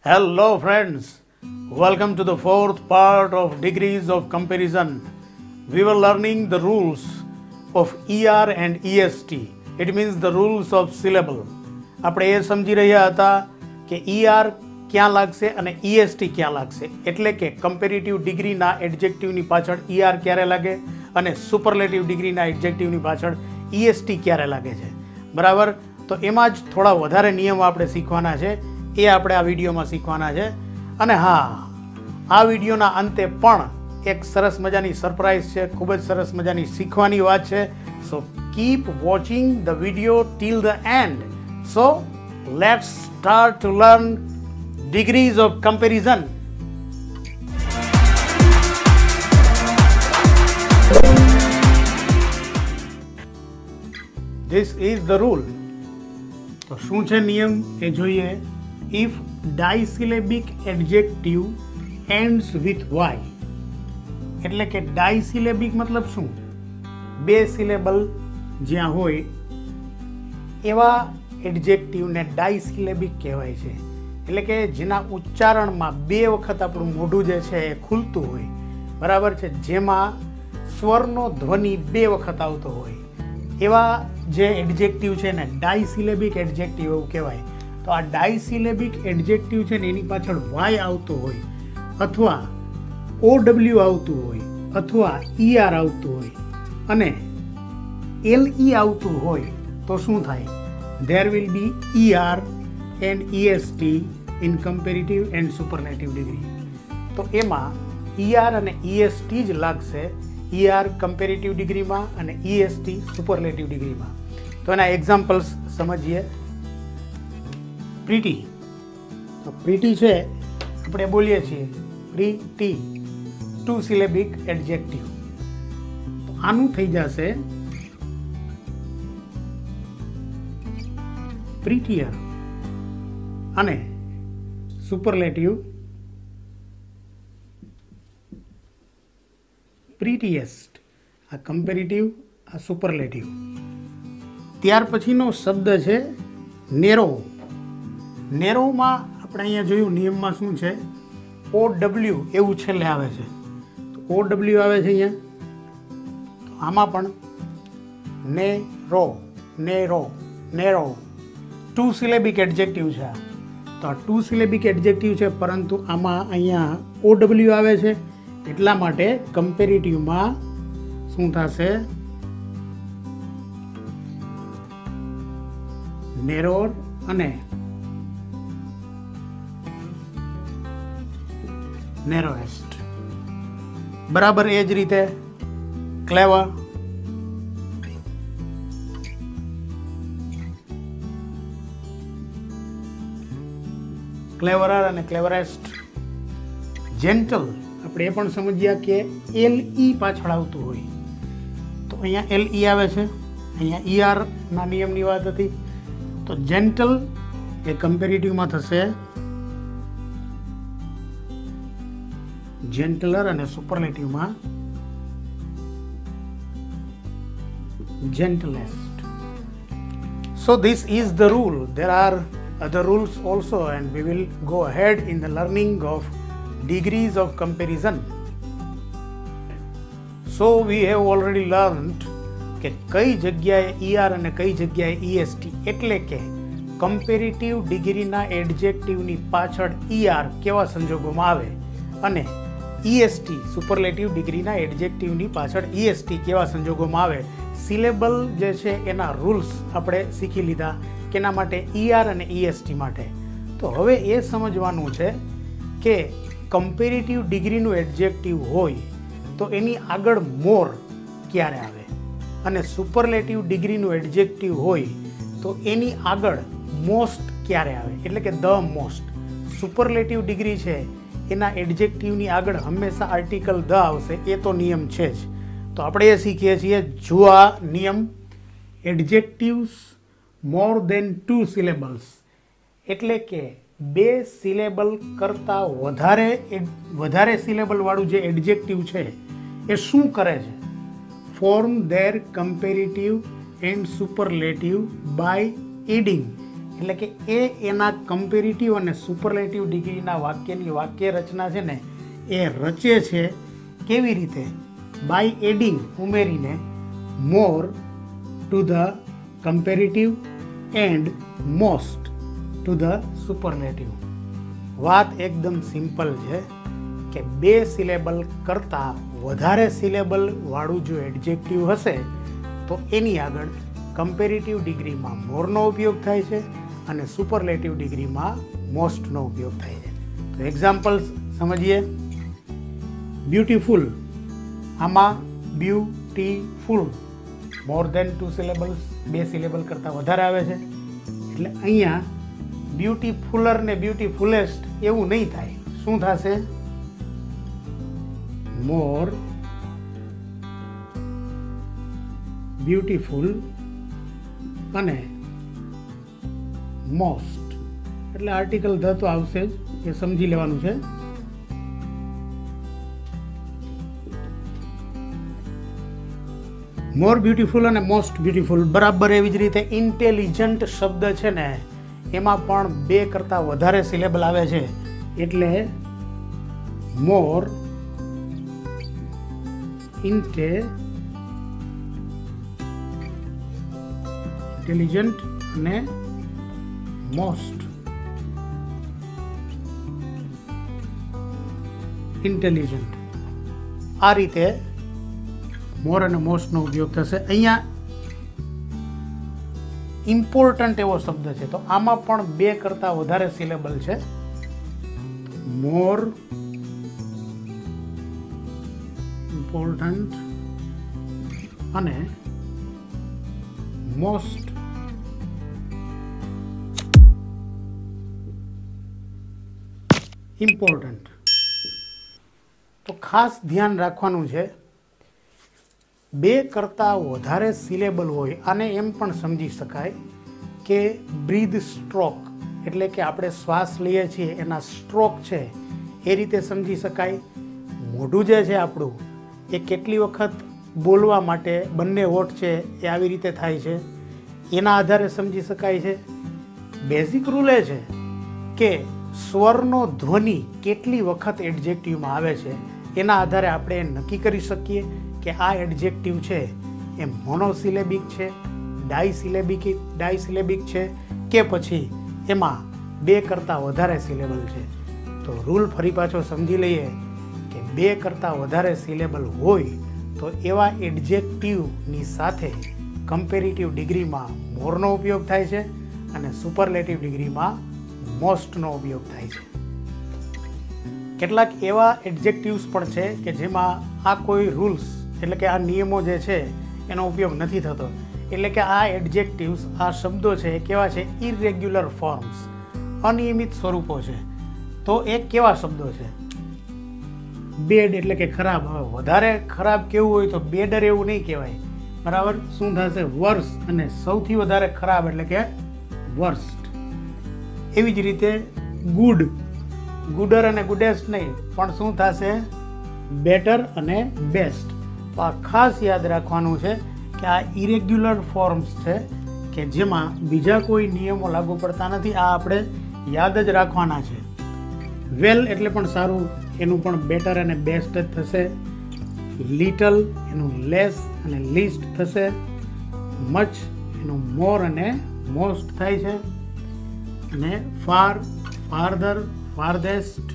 Hello friends, welcome to the fourth part of Degrees of Comparison. We were learning the rules of ER and EST. It means the rules of syllable. આપણે એ સમજી રહ્યા હતા કે ER ક્યાં લાગશે અને EST ક્યાં લાગશે, એટલે કે કમ્પેરેટિવ ડિગ્રીના એડજેક્ટિવની પાછળ ER ક્યારે લાગે અને સુપરલેટિવ ડિગ્રીના એડજેક્ટિવની પાછળ EST ક્યારે લાગે છે. બરાબર, તો એમાં જ થોડા વધારે નિયમો આપણે શીખવાના છે. એ આપણે આ વિડીયોમાં શીખવાના છે. અને હા, આ વિડીયોના અંતે પણ એક સરસ મજાની સરપ્રાઈઝ છે, ખૂબ જ સરસ મજાની શીખવાની વાત છે. સો keep watching the video till the and. So let's start to learn degrees of comparison. This is the rule. તો શું છે નિયમ એ જોઈએ. If disyllabic adjective ends with y, એટલે કે ડાયસિલેબિક મતલબ શું? બે સિલેબલ જ્યાં હોય એવા એડજેક્ટિવને ડાયસિલેબિક કહેવાય છે. એટલે કે જેના ઉચ્ચારણમાં બે વખત આપણું મોઢું જે છે એ ખુલતું હોય, બરાબર છે, જેમાં સ્વરનો ધ્વનિ બે વખત આવતો હોય, એવા જે એડજેક્ટિવ છે ને ડાયસિલેબિક એડજેક્ટિવ એવું કહેવાય. તો આ ડાયસિલેબિક એડજેક્ટિવ છે ને એની પાછળ વાય આવતો હોય, અથવા OW આવતું હોય, અથવા ER આવતું હોય અને LE આવતું હોય, તો શું થાય? There will be ER and EST in comparative and superlative degree. તો એમાં ER અને EST જ લાગશે. ER કમ્પેરેટિવ ડિગ્રીમાં અને EST સુપરલેટિવ ડિગ્રીમાં. તો એના એક્ઝામ્પલ્સ સમજીએ. પ્રીટી. તો પ્રીટી છે, આપણે બોલીએ છીએ પ્રીટી, ટુ સિલેબિક એડજેક્ટિવ. તો આનું થઈ જશે પ્રીટીયર અને સુપરલેટિવ પ્રીટીએસ્ટ. આ કમ્પેરેટિવ, આ સુપરલેટિવ. ત્યાર પછીનો શબ્દ છે નેરો. નેરોમાં આપણે અહીંયા જોયું નિયમમાં શું છે, OW એવું છેલ્લે આવે છે. તો OW આવે છે અહીંયા. તો આમાં પણ narrow, narrow, narrow two syllabic adjective છે. તો આ ટુ સિલેબિક એડજેક્ટિવ છે, પરંતુ આમાં અહીંયા OW આવે છે, એટલા માટે કમ્પેરેટિવમાં શું થશે? નેરોર અને નેરોએસ્ટ. બરાબર એ જ રીતે ક્લેવર, ક્લેવરર અને ક્લેવરેસ્ટ. જેન્ટલ આપણે એ પણ સમજ્યા કે LE પાછળ આવતું હોય. તો અહીંયા LE આવે છે, અહીંયા ER ના નિયમની વાત હતી. તો જેન્ટલ એ કમ્પેરેટિવમાં થશે જેન્ટલર અને સુપરલેટિવમાં gentlest. So this is the rule. There are other rules also, and we will go ahead in the learning of degrees of comparison. So we have already learned કે કઈ જગ્યાએ ER અને કઈ જગ્યાએ EST, એટલે કે કમ્પેરેટિવ ડિગ્રીના એડજેક્ટિવની પાછળ ER કેવા સંજોગોમાં આવે અને EST સુપરલેટિવ ડિગ્રીના એડજેક્ટિવની પાછળ EST કેવા સંજોગોમાં આવે. સિલેબલ જે છે એના રૂલ્સ આપણે શીખી લીધા કેના માટે? ER અને EST માટે. તો હવે એ સમજવાનું છે કે કમ્પેરેટિવ ડિગ્રીનું એડજેક્ટિવ હોય તો એની આગળ મોર ક્યારે આવે, અને સુપરલેટિવ ડિગ્રીનું એડજેક્ટિવ હોય તો એની આગળ મોસ્ટ ક્યારે આવે, એટલે કે ધ મોસ્ટ. સુપરલેટિવ ડિગ્રી છે એના એડજેક્ટિવની આગળ હંમેશા આર્ટિકલ ધ આવશે, એ તો નિયમ છે જ. તો આપણે એ શીખીએ છીએ, જો આ નિયમ એડજેક્ટિવ્સ મોર દેન 2 સિલેબલ્સ, એટલે કે બે સિલેબલ કરતાં વધારે સિલેબલ વાળું જે એડજેક્ટિવ છે એ શું કરે છે? Form their comparative and superlative by adding, એટલે કે એના કમ્પેરેટિવ અને સુપરલેટિવ ડિગ્રીના વાક્યની વાક્ય રચના છે ને એ રચે છે. કેવી રીતે? બાય એડિંગ, ઉમેરીને, more to the comparative and most to the superlative. વાત એકદમ સિમ્પલ છે કે બે સિલેબલ કરતાં વધારે સિલેબલ વાળું જો એડજેક્ટિવ હશે તો એની આગળ કમ્પેરેટિવ ડિગ્રીમાં મોરનો ઉપયોગ થાય છે અને સુપરલેટિવ ડિગ્રીમાં મોસ્ટનો ઉપયોગ થાય છે. તો એક્ઝામ્પલ્સ સમજીએ. બ્યુટીફુલ, આમાં બ્યુટીફુલ મોર ધેન 2 સિલેબલ્સ, 2 સિલેબલ કરતાં વધારે આવે છે. એટલે અહીંયા બ્યુટીફુલર ને બ્યુટીફુલેસ્ટ એવું નહીં થાય. શું થશે? મોર બ્યુટીફુલ અને મોસ્ટ, એટલે આર્ટિકલ ધ તો આવશે જ, એ સમજી લેવાનું છે. મોર બ્યુટીફુલ અને મોસ્ટ બ્યુટીફુલ બરાબર એવી જ રીતે ઇન્ટેલિજન્ટ શબ્દ છે ને એમાં પણ 2 કરતાં વધારે સિલેબલ આવે છે. એટલે મોર ઇન્ટેલિજન્ટ અને મોસ્ટ ઇન્ટેલિજન્ટ, આ રીતે મોર અને મોસ્ટનો ઉપયોગ થશે. અહીંયા ઇમ્પોર્ટન્ટ એવો શબ્દ છે તો આમાં પણ 2 કરતાં વધારે સિલેબલ છે. મોર ઇમ્પોર્ટન્ટ અને મોસ્ટ ઇમ્પોર્ટન્ટ. તો ખાસ ધ્યાન રાખવાનું છે, 2 કરતાં વધારે સિલેબલ હોય આને એમ પણ સમજી શકાય કે બ્રીધ સ્ટ્રોક, એટલે કે આપણે શ્વાસ લઈએ છીએ એના સ્ટ્રોક છે એ રીતે સમજી શકાય. મોઢું જે છે આપણું એ કેટલી વખત બોલવા માટે બંને હોઠ છે એ આવી રીતે થાય છે એના આધારે સમજી શકાય છે. બેઝિક રૂલ એ છે કે સ્વરનો ધ્વનિ કેટલી વખત એડજેક્ટિવમાં આવે છે એના આધારે આપણે નક્કી કરી શકીએ કે આ એડજેક્ટિવ છે એ મોનોસિલેબિક છે, ડાયસિલેબિક છે કે પછી એમાં 2 કરતાં વધારે સિલેબલ છે. તો રૂલ ફરી પાછો સમજી લઈએ કે 2 કરતાં વધારે સિલેબલ હોય તો એવા એડજેક્ટિવની સાથે કમ્પેરેટિવ ડિગ્રીમાં મોરનો ઉપયોગ થાય છે અને સુપરલેટિવ ડિગ્રીમાં મોસ્ટનો ઉપયોગ થાય છે. કેટલાક એવા એડજેક્ટિવ્સ પણ છે કે જેમાં આ કોઈ રૂલ્સ એટલે કે આ નિયમો જે છે એનો ઉપયોગ નથી થતો. એટલે કે આ એડજેક્ટિવ્સ, આ શબ્દો છે એ કેવા છે? ઇરેગ્યુલર ફોર્મ્સ, અનિયમિત સ્વરૂપો છે. તો એ કેવા શબ્દો છે? બેડ એટલે કે ખરાબ. હવે વધારે ખરાબ કેવું હોય તો બેડર એવું નહીં કહેવાય, બરાબર? શું થશે? વર્સ. અને સૌથી વધારે ખરાબ એટલે કે વર્સ્ટ. એવી જ રીતે ગુડ, ગુડર અને ગુડેસ્ટ નહીં, પણ શું થશે? બેટર અને બેસ્ટ. તો આ ખાસ યાદ રાખવાનું છે કે આ ઇરેગ્યુલર ફોર્મ્સ છે કે જેમાં બીજા કોઈ નિયમો લાગુ પડતા નથી. આ આપણે યાદ જ રાખવાના છે. વેલ એટલે પણ સારું, એનું પણ બેટર અને બેસ્ટ જ થશે. લિટલ એનું લેસ અને લીસ્ટ થશે. મચ એનું મોર અને મોસ્ટ થાય છે. અને ફાર, ફાર્ધર, ફાર્ધેસ્ટ.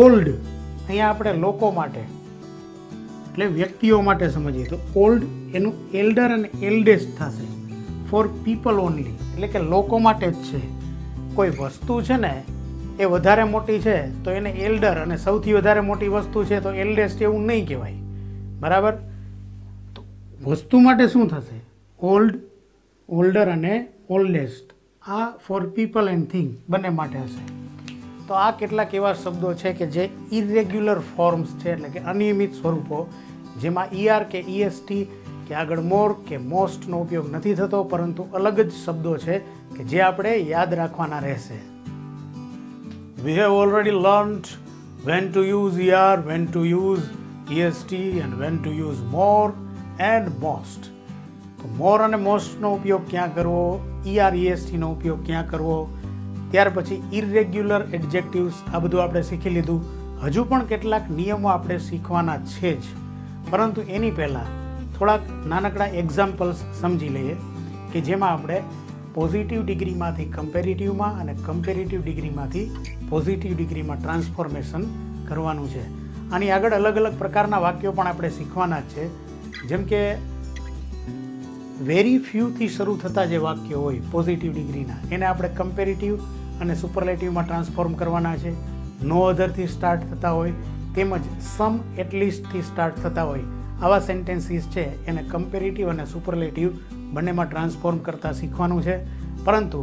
ઓલ્ડ અહીંયા આપણે લોકો માટે એટલે વ્યક્તિઓ માટે સમજીએ તો ઓલ્ડ એનું એલ્ડર અને એલ્ડેસ્ટ થશે. ફોર પીપલ ઓનલી એટલે કે લોકો માટે જ છે. કોઈ વસ્તુ છે ને એ વધારે મોટી છે તો એને એલ્ડર, અને સૌથી વધારે મોટી વસ્તુ છે તો એલ્ડેસ્ટ એવું નહીં કહેવાય, બરાબર? તો વસ્તુ માટે શું થશે? ઓલ્ડ, ઓલ્ડર અને ઓલ્ડેસ્ટ. આ ફોર પીપલ એન્ડ થિંગ બંને માટે હશે. તો આ કેટલાક એવા શબ્દો છે કે જે ઇરેગ્યુલર ફોર્મ્સ છે, એટલે કે અનિયમિત સ્વરૂપો, જેમાં ER કે EST કે આગળ મોર કે મોસ્ટનો ઉપયોગ નથી થતો, પરંતુ અલગ જ શબ્દો છે કે જે આપણે યાદ રાખવાના રહેશે. we have already learned when to use ER, when to use EST and when to use more and most. તો મોર અને મોસ્ટનો ઉપયોગ ક્યાં કરવો, ER ESTનો ઉપયોગ ક્યાં કરવો, ત્યાર પછી ઇરેગ્યુલર એડજેક્ટિવ્સ, આ બધું આપણે શીખી લીધું. હજુ પણ કેટલાક નિયમો આપણે શીખવાના છે જ, પરંતુ એની પહેલાં થોડાક નાનકડા એક્ઝામ્પલ્સ સમજી લઈએ કે જેમાં આપણે પોઝિટિવ ડિગ્રીમાંથી કમ્પેરેટિવમાં અને કમ્પેરેટિવ ડિગ્રીમાંથી પોઝિટિવ ડિગ્રીમાં ટ્રાન્સફોર્મેશન કરવાનું છે. આની આગળ અલગ અલગ પ્રકારના વાક્યો પણ આપણે શીખવાના જ છે. જેમ કે વેરી ફ્યુથી શરૂ થતા જે વાક્યો હોય પોઝિટિવ ડિગ્રીના, એને આપણે કમ્પેરેટિવ અને સુપરલેટિવમાં ટ્રાન્સફોર્મ કરવાના છે. નો અધરથી સ્ટાર્ટ થતા હોય તેમજ સમ એટલીસ્ટથી સ્ટાર્ટ થતા હોય આવા સેન્ટેન્સીસ છે એને કમ્પેરેટિવ અને સુપરલેટિવ બંનેમાં ટ્રાન્સફોર્મ કરતાં શીખવાનું છે. પરંતુ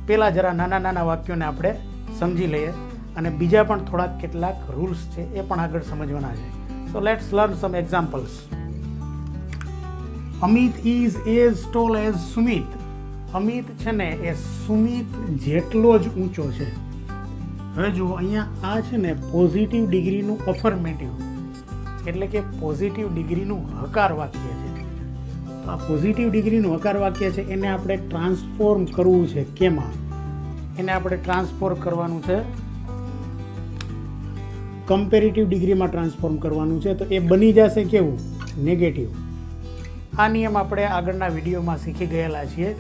પહેલાં જરા નાના નાના વાક્યોને આપણે સમજી લઈએ અને બીજા પણ થોડાક કેટલાક રૂલ્સ છે એ પણ આગળ સમજવાના છે. So let's learn some examples. Amit is as tall as Sumit. Amit છે ને એ સુમિત જેટલો જ ઊંચો છે. હવે જુઓ અહીંયા આ છે ને પોઝિટિવ ડિગ્રીનું અફર્મેટિવ એટલે કે પોઝિટિવ ડિગ્રીનું હકાર વાક્ય છે. તો આ પોઝિટિવ ડિગ્રીનું હકાર વાક્ય છે એને આપણે ટ્રાન્સફોર્મ કરવું છે. કેમાં? એને આપણે ટ્રાન્સફોર્મ કરવાનું છે કમ્પેરેટિવ ડિગ્રીમાં ટ્રાન્સફોર્મ કરવાનું છે. તો એ બની જશે કેવું? નેગેટિવ. આ નિયમ આપણે આગળના વિડીયોમાં શીખી ગયેલા છીએ.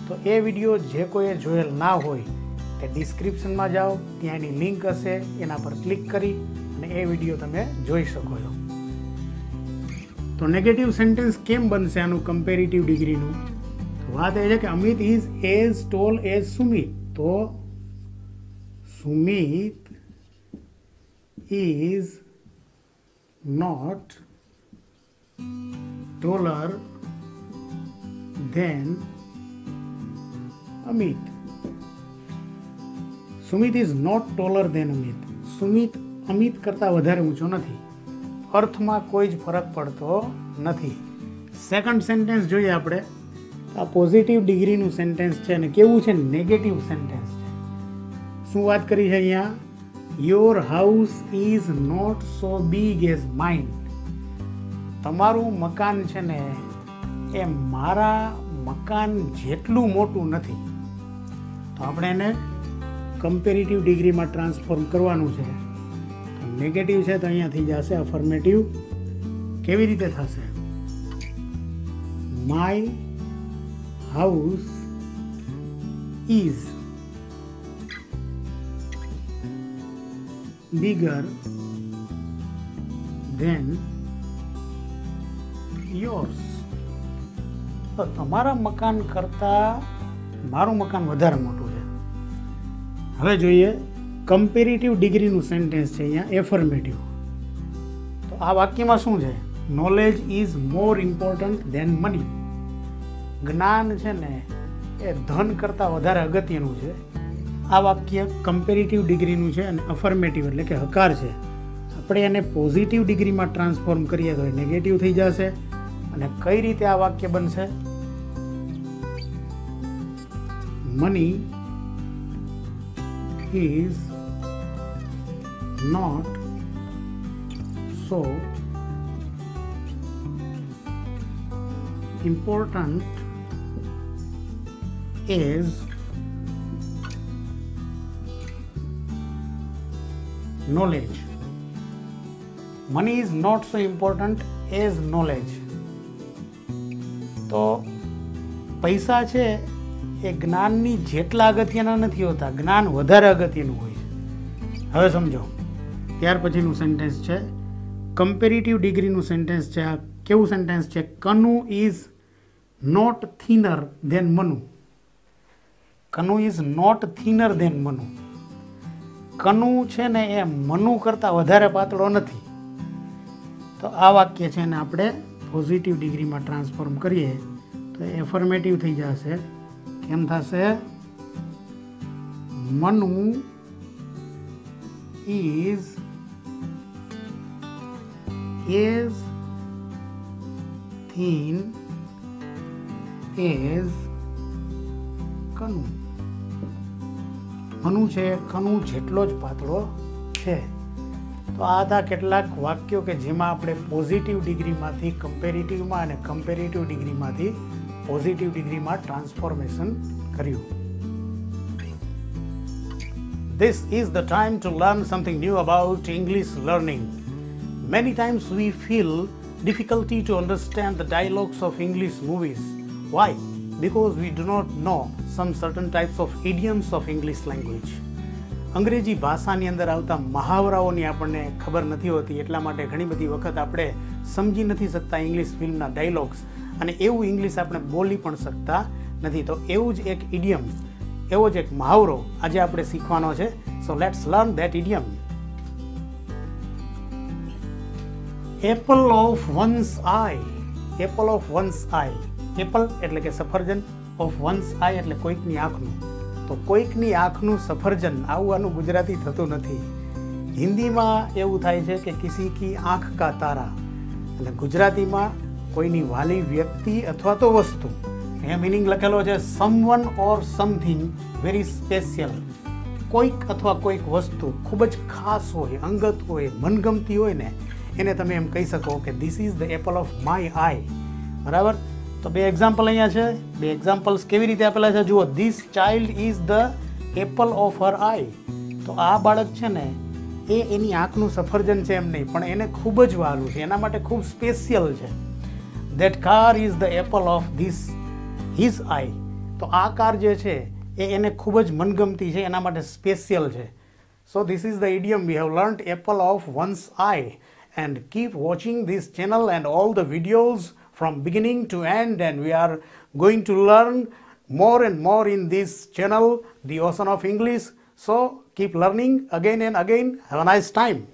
તો એ વિડીયો જે કોઈએ જોયેલ ના હોય તે ડિસ્ક્રિપ્શનમાં જાઓ, ત્યાં એની લિંક હશે, એના પર ક્લિક કરી અને એ વિડીયો તમે જોઈ શકો છો. તો નેગેટિવ સેન્ટેન્સ કેમ બનશે આનું કમ્પેરેટિવ ડિગ્રીનું? વાત એ છે કે Amit is as tall as Sumit. તો Sumit is not taller than Amit. Sumit is not taller than Amit. Sumit Amit કરતાં વધારે ઊંચો નથી. અર્થમાં કોઈ જ ફરક પડતો નથી. સેકન્ડ સેન્ટેન્સ જોઈએ આપણે. આ પોઝિટિવ ડિગ્રીનું સેન્ટેન્સ છે અને કેવું છે? નેગેટિવ સેન્ટેન્સ છે. શું વાત કરી છે અહીંયા? Your house is not so big as mine. તમારું મકાન છે ને એ મારા મકાન જેટલું મોટું નથી. તો આપણે એને કમ્પેરેટિવ ડિગ્રીમાં ટ્રાન્સફોર્મ કરવાનું છે. તો નેગેટિવ છે તો અહીંયા થઈ જશે અફર્મેટિવ. કેવી રીતે થશે? My house is bigger than yours. તો તમારા મકાન કરતાં મારું મકાન વધારે મોટું છે. હવે જોઈએ કમ્પેરેટિવ ડિગ્રીનું સેન્ટેન્સ છે અહીંયા એફર્મેટિવ. તો આ વાક્યમાં શું છે? Knowledge is more important than money. જ્ઞાન છે ને એ ધન કરતાં વધારે અગત્યનું છે. આ વાક્ય કમ્પેરેટિવ ડિગ્રીનું છે અને અફર્મેટિવ એટલે કે હકાર છે. આપણે એને પોઝિટિવ ડિગ્રીમાં ટ્રાન્સફોર્મ કરીએ તો એ નેગેટિવ થઈ જશે. અને કઈ રીતે આ વાક્ય બનશે? Money is not so important as knowledge. Money is not so important as knowledge. તો પૈસા છે એ જ્ઞાનની જેટલા અગત્યના નથી હોતા, જ્ઞાન વધારે અગત્યનું હોય છે. હવે સમજો. ત્યાર પછીનું સેન્ટેન્સ છે કમ્પેરેટિવ ડિગ્રીનું સેન્ટેન્સ છે. આ કેવું સેન્ટેન્સ છે? Kanu is not thinner than Manu. Kanu is not thinner than Manu. Kanu છે ને એ મનુ કરતાં વધારે પાતળો નથી. તો આ વાક્ય છે ને આપણે પોઝિટિવ ડિગ્રીમાં ટ્રાન્સફોર્મ કરીએ તો એફર્મેટિવ થઈ જશે. કેમ થશે? Manu is as thin as Kanu. Manu છે કનુ જેટલો જ પાતળો છે. તો આ હતા કેટલાક વાક્યો કે જેમાં આપણે પોઝિટિવ ડિગ્રીમાંથી કમ્પેરેટિવમાં અને કમ્પેરેટિવ ડિગ્રીમાંથી પોઝિટિવ ડિગ્રીમાં ટ્રાન્સફોર્મેશન કર્યું. This is the time to learn something new about English learning. Many times we feel difficulty to understand the dialogues of English movies. Why? Because we do not know some certain types of idioms of English language. અંગ્રેજી ભાષાની અંદર આવતા મહાવરાઓની આપણને ખબર નથી હોતી, એટલા માટે ઘણી બધી વખત આપણે સમજી નથી શકતા ઇંગ્લિશ ફિલ્મના ડાયલોગ્સ, અને એવું ઇંગ્લિશ આપણે બોલી પણ શકતા નથી. તો એવું જ એક ઇડિયમ, એવો જ એક મહાવરો આજે આપણે શીખવાનો છે. So let's learn that idiom. Apple of one's eye. Apple of one's eye. Apple એટલે કે સફરજન, ઓફ વન્સ આઈ એટલે કોઈકની આંખનું. તો કોઈકની આંખનું સફરજન, આવું આનું ગુજરાતી થતું નથી. હિન્દીમાં એવું થાય છે કે કિસી કી આંખ કા તારા, અને ગુજરાતીમાં કોઈની વાલી વ્યક્તિ અથવા તો વસ્તુ. અહીંયા મિનિંગ લખેલો છે someone or something very special. કોઈક અથવા કોઈક વસ્તુ ખૂબ જ ખાસ હોય, અંગત હોય, મનગમતી હોય ને, એને તમે એમ કહી શકો કે this is the apple of my eye. બરાબર? તો બે એક્ઝામ્પલ અહીંયા છે. બે એક્ઝામ્પલ્સ કેવી રીતે આપેલા છે જુઓ. This child is the apple of her eye. તો આ બાળક છે ને એ એની આંખનું સફરજન છે એમ નહીં, પણ એને ખૂબ જ વહાલું છે, એના માટે ખૂબ સ્પેશિયલ છે. That car is the apple of this his eye. તો આ કાર જે છે એ એને ખૂબ જ મનગમતી છે, એના માટે સ્પેશિયલ છે. So this is the idiom we have learnt, apple of one's eye. And keep watching this channel and all the videos from beginning to end, and we are going to learn more and more in this channel, The Ocean of English. So keep learning again and again. Have a nice time.